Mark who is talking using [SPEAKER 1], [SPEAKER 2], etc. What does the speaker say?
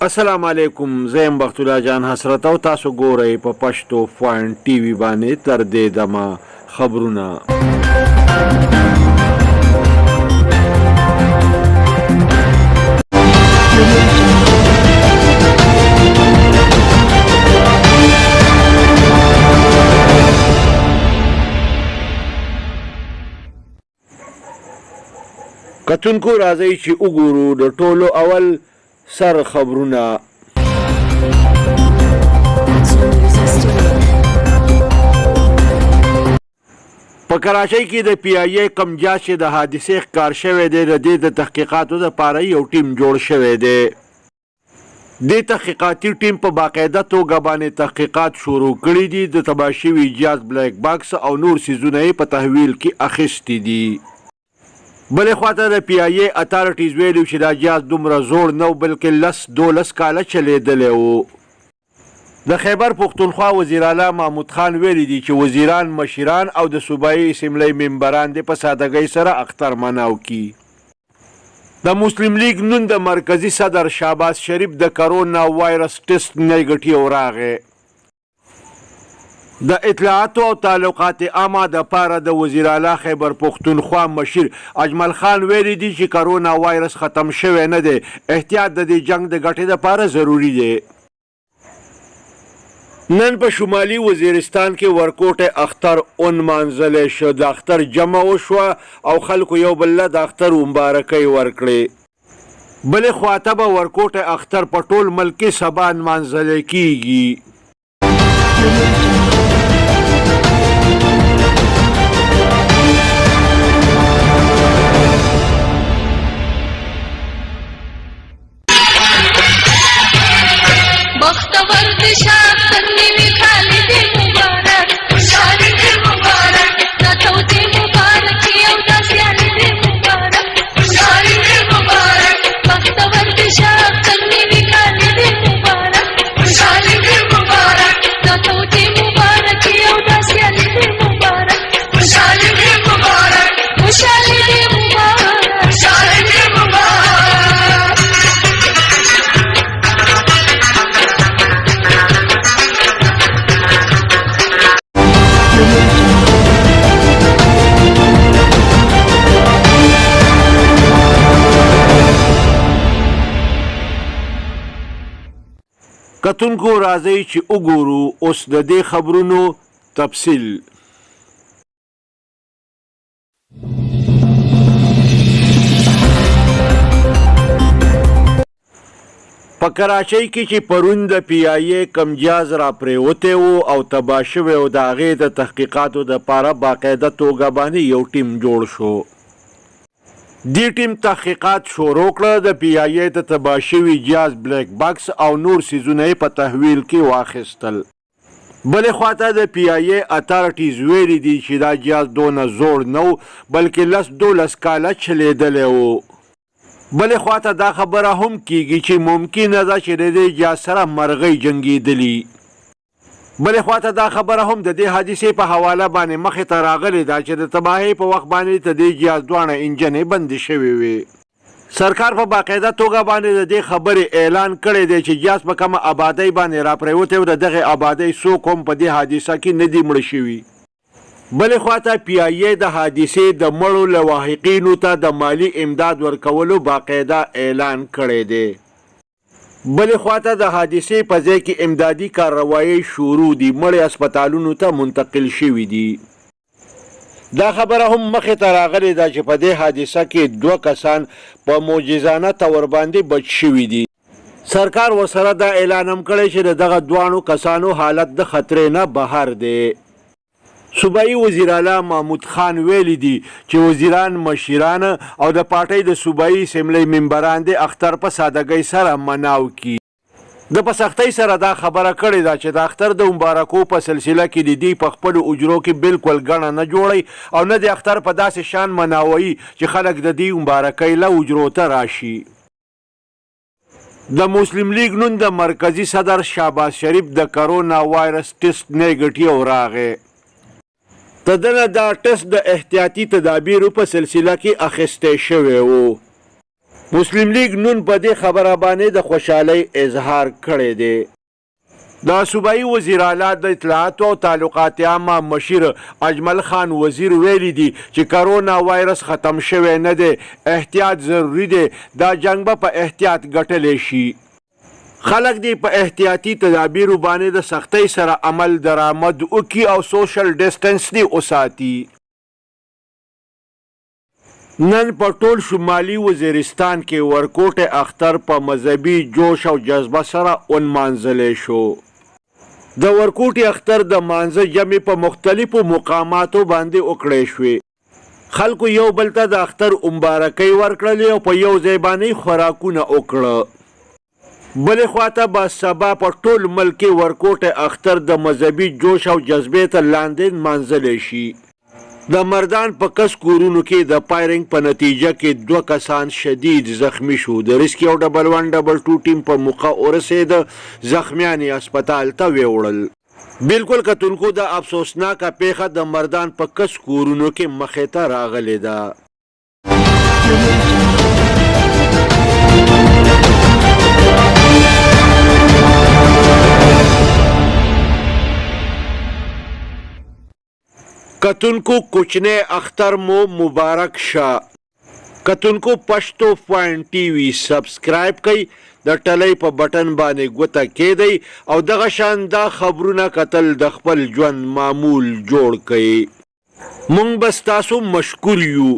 [SPEAKER 1] السلام علیکم، زه یم بخت الله جان حسرت او تاسو ګورئ په پښتو فاین ټي وي باندې. تر دې دمه خبرونه. کتونکو راځئ چې وګورو د ټولو اول سر خبرونه. په کراچۍ کې د پی آی ای کم جاج چې د حادثې ښکار شوی دی، د دې د تحقیقاتو دپاره یو ټیم جوړ شوی دی. دې تحقیقاتي ټیم په باقاعده توګه باندې تحقیقات شروع کړي دي. د تباه شوي جاز بلیک باکس او نور څیزونه یې په تحویل کې اخیستي دي. بلې خواته د پی آی ای اتارټیز ویلي چې دا جاز دومره زوړ نه و، بلکې 12 کاله چلیدلی و. د خیبر پښتونخوا وزیر اعلی محمود خان ویلي دي چې وزیران، مشیران او د صوبایي اسمبلۍ ممبران دې په سادګۍ سره اختر مناو کي. د مسلم لیگ نن د مرکزی صدر شهباز شریف د کرونا وایرس ټیسټ نیگیټیو راغی. د اطلاعاتو او تعلقات عامه د پاره د وزیر اعلی خیبر پښتونخوا مشیر اجمل خان ویلي دي چې کرونا وایرس ختم شوی نه دی. احتیاط د دې جنگ د ګټې دپاره ضروري دی. نن په شمالي وزیرستان کې ورکوټه اختر ونمانځلی شو. د اختر جمع وشوه او خلکو یو بل له د اختر مبارکۍ ورکړې. بلې خواته به ورکوټه اختر په ټول ملک کې سبا نمانځلی کیږي. کتونکو راځئ چې وګورو اوس د دې خبرونو تفصیل. په کراچۍ کې چې پرون د پی آی ای کم جاز را پریوتی و او تباه شوی و، د هغې د تحقیقاتو دپاره باقاعده توګه باندې یو ټیم جوړ شو. دې ټیم تحقیقات شروع کړه. د پی آی ای د تباه شوي جاز بلیک باکس او نور څیزونه یې په تحویل کې واخیستل. بلې خواته د پی آی ای اتارټیز ویلي دي چې دا جاز دونه زوړ نه و، بلکې 12 کاله چلیدلی و. بلې خواته دا خبره هم کیږي چې ممکنه ده چې د دې جاز سره مرغۍ جنګېدلي. بلې خواته دا خبره هم د دې حادثې په حواله باندې مخې ته راغلې ده چې د تباهۍ په وخت باندې د دې جاز دواړه انجنې بندې شوې وې. سرکار په باقاعده توګه باندې د دې خبرې اعلان کړی دی چې جاز په کومه آبادۍ باندې راپریوتی و، د دغې آبادۍ څوک هم په دې حادثه کې نه دي مړه شوي. بلې خواته پی آی ای د حادثې د مړو لواحقینو ته د مالی امداد ورکولو باقاعده اعلان کړی دی. بلې خواته د حادثې په ځای کې امدادي کارروایۍ شروع دي. مړې هسپتالونو ته منتقل شوي دي. دا خبره هم مخې ته راغلې ده چې په دې حادثه کې 2 کسان په معجزانه طور باندې بچ شوي دي. سرکار ورسره دا اعلان هم کړی چې د دغه 2 کسانو حالت د خطرې نه بهر دی. صوبایي وزیر اعلی محمود خان ویلي دي چې وزیران، مشیران او د پارټۍ د صوبایي اسمبلۍ ممبران دې اختر په سادګۍ سره مناو کي. د په سختۍ سره دا خبره کړې ده چې د اختر د مبارکو په سلسله کې د دې په خپلو اجرو کې بالکل ګڼه نه جوړئ او نه د اختر په داسې شان مناوئ چې خلک د دې مبارکۍ له اجرو ته راشي. د مسلم لیگ نن د مرکزی صدر شهباز شریف د کرونا وایرس ټیسټ نیگیټیو راغی. تدنه دا ټیسټ د احتیاطي تدابیرو په سلسله کې اخیستی شوی و. مسلم لیگ نن په دې خبره باندې د خوشحالۍ اظهار کړی دی. د صوبایي وزیر اعلی د اطلاعاتو او تعلقات عامه مشیر اجمل خان وزیر ویلي دي چې کرونا وایرس ختم شوی نه دی، احتیاط ضروری دی، دا جنگ به په احتیاط ګټلی شي. خلک دې په احتیاطي تدابیرو باندې د سختۍ سره عمل درآمد وکړي او سوشل ډسټنس دې وساتي. نن په ټول شمالي وزیرستان کې ورکوټ اختر په مذهبي جوش او جذبه سره ونمانځلی شو. د ورکوټ اختر د مانځه جمع په مختلفو مقاماتو باندې وکړی شوې. خلکو یو بل ته د اختر مبارکۍ ورکړلې او په یو ځای باندې خوراکونه وکړه. بلې خواته به سبا په ټول ملک کې ورکوټ اختر د مذهبي جوش او جذبې ته لاندې نمانځلی شي. د مردان په کس کورونو کې د فایرنګ په نتیجه کې 2 کسان شدید زخمی شو. د ریسکي او 112 ټیم په موقع ورسېده، زخمیان یې هسپتال ته ویوړل. بالکل کتونکو د افسوسناکه پیښه د مردان په کس کورونو کې مخې ته راغلې ده. کتونکو کوچنی اختر مو مبارک شه. کتونکو پښتو پوینټ ټي وي سبسکرایب کړئ، د ټلۍ په بټن باندې ګوته کېږدئ او دغه شان دا خبرونه کتل د خپل ژوند معمول جوړ کړئ. موږ به ستاسو مشکور یو.